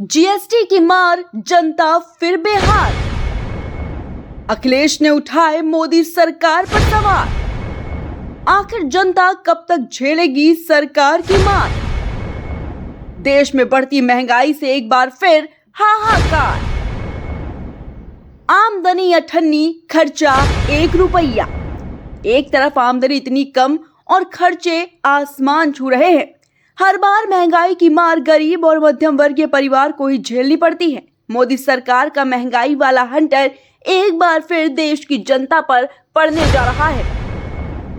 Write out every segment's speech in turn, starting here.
GST की मार, जनता फिर बेहाल। अखिलेश ने उठाए मोदी सरकार पर सवाल। आखिर जनता कब तक झेलेगी सरकार की मार? देश में बढ़ती महंगाई से एक बार फिर हाहाकार। आमदनी अठन्नी, खर्चा 1 रुपया। एक तरफ आमदनी इतनी कम और खर्चे आसमान छू रहे हैं। हर बार महंगाई की मार गरीब और मध्यम वर्गीय परिवार को ही झेलनी पड़ती है। मोदी सरकार का महंगाई वाला हंटर एक बार फिर देश की जनता पर पड़ने जा रहा है।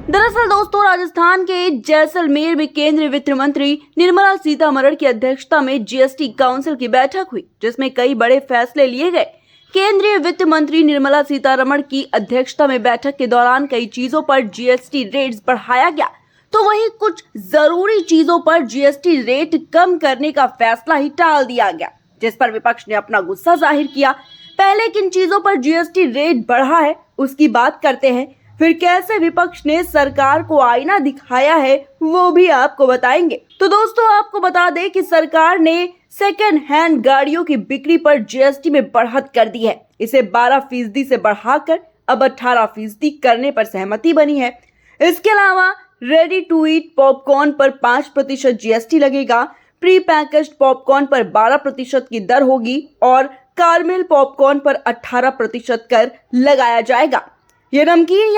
दरअसल दोस्तों, राजस्थान के जैसलमेर में केंद्रीय वित्त मंत्री निर्मला सीतारमण की अध्यक्षता में जीएसटी काउंसिल की बैठक हुई, जिसमें कई बड़े फैसले लिए गए। केंद्रीय वित्त मंत्री निर्मला सीतारमण की अध्यक्षता में बैठक के दौरान कई चीजों पर जीएसटी रेट्स बढ़ाया गया, तो वहीं कुछ जरूरी चीजों पर जीएसटी रेट कम करने का फैसला ही टाल दिया गया, जिस पर विपक्ष ने अपना गुस्सा जाहिर किया। पहले किन चीजों पर जीएसटी रेट बढ़ा है उसकी बात करते हैं, फिर कैसे विपक्ष ने सरकार को आईना दिखाया है वो भी आपको बताएंगे। तो दोस्तों, आपको बता दें कि सरकार ने सेकेंड हैंड गाड़ियों की बिक्री पर जीएसटी में बढ़त कर दी है। इसे 12% से बढ़ाकर अब 18% करने पर सहमति बनी है। इसके अलावा रेडी टू ईट पॉपकॉर्न पर 5% जीएसटी लगेगा, प्री पैकेज्ड पॉपकॉर्न पर 12% की दर होगी और कारमेल पॉपकॉर्न पर 18% कर लगाया जाएगा। ये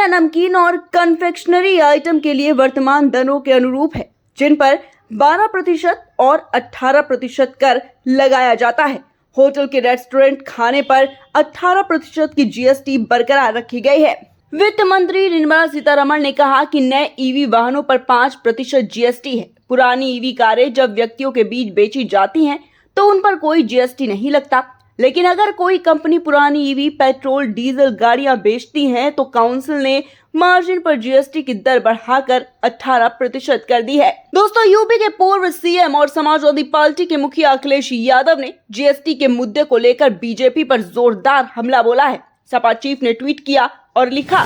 नमकीन और कन्फेक्शनरी आइटम के लिए वर्तमान दरों के अनुरूप है, जिन पर 12% और 18% कर लगाया जाता है। होटल के रेस्टोरेंट खाने पर 18% की जीएसटी बरकरार रखी गई है। वित्त मंत्री निर्मला सीतारमण ने कहा कि नए ईवी वाहनों पर 5% जीएसटी है। पुरानी ईवी कारें जब व्यक्तियों के बीच बेची जाती हैं तो उन पर कोई जीएसटी नहीं लगता, लेकिन अगर कोई कंपनी पुरानी ईवी पेट्रोल डीजल गाड़ियां बेचती है तो काउंसिल ने मार्जिन पर जीएसटी की दर बढ़ाकर 18% कर दी है। दोस्तों, यूपी के पूर्व सीएम और समाजवादी पार्टी के मुखिया अखिलेश यादव ने जीएसटी के मुद्दे को लेकर बीजेपी पर जोरदार हमला बोला है। सपा चीफ ने ट्वीट किया और लिखा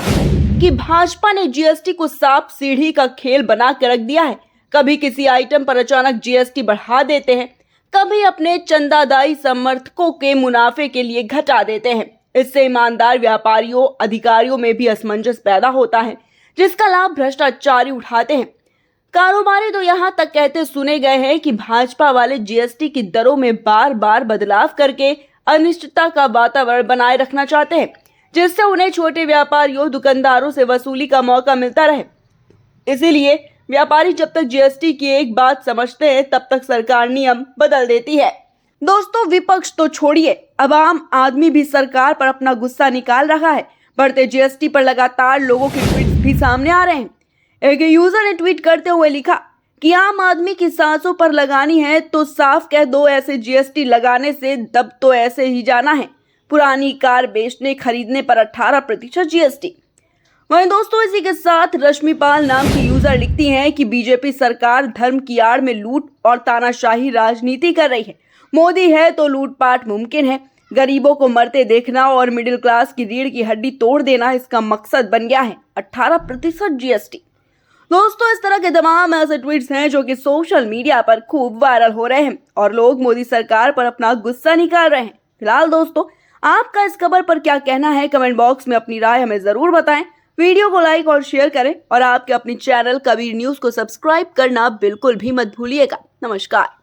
कि भाजपा ने जीएसटी को सांप सीढ़ी का खेल बना कर रख दिया है। कभी किसी आइटम पर अचानक जीएसटी बढ़ा देते हैं, कभी अपने चंदादाई समर्थकों के मुनाफे के लिए घटा देते हैं। इससे ईमानदार व्यापारियों, अधिकारियों में भी असमंजस पैदा होता है, जिसका लाभ भ्रष्टाचारी उठाते हैं। कारोबारी तो यहाँ तक कहते सुने गए हैं कि भाजपा वाले जीएसटी की दरों में बार बार बदलाव करके अनिश्चितता का वातावरण बनाए रखना चाहते हैं, जिससे उन्हें छोटे व्यापारियों, दुकानदारों से वसूली का मौका मिलता रहे। इसीलिए व्यापारी जब तक जीएसटी की एक बात समझते हैं तब तक सरकार नियम बदल देती है। दोस्तों, विपक्ष तो छोड़िए, अब आम आदमी भी सरकार पर अपना गुस्सा निकाल रहा है। बढ़ते जीएसटी पर लगातार लोगों के ट्वीट्स भी सामने आ रहे हैं। एक यूजर ने ट्वीट करते हुए लिखा कि आम आदमी की सांसों पर लगानी है तो साफ कह दो, ऐसे जीएसटी लगाने से दब तो ऐसे ही जाना है। पुरानी कार बेचने खरीदने पर 18% जीएसटी। वहीं दोस्तों, इसी के साथ रश्मिपाल नाम की यूजर लिखती हैं कि बीजेपी सरकार धर्म की आड़ में लूट और तानाशाही राजनीति कर रही है। मोदी है तो लूटपाट मुमकिन है। गरीबों को मरते देखना और मिडिल क्लास की रीढ़ की हड्डी तोड़ देना इसका मकसद बन गया है। 18% जीएसटी। दोस्तों, इस तरह के तमाम ऐसे ट्वीट्स हैं जो कि सोशल मीडिया पर खूब वायरल हो रहे हैं और लोग मोदी सरकार पर अपना गुस्सा निकाल रहे हैं। फिलहाल दोस्तों, आपका इस खबर पर क्या कहना है? कमेंट बॉक्स में अपनी राय हमें जरूर बताएं। वीडियो को लाइक और शेयर करें और आपके अपनी चैनल कबीर न्यूज को सब्सक्राइब करना बिल्कुल भी मत भूलिएगा। नमस्कार।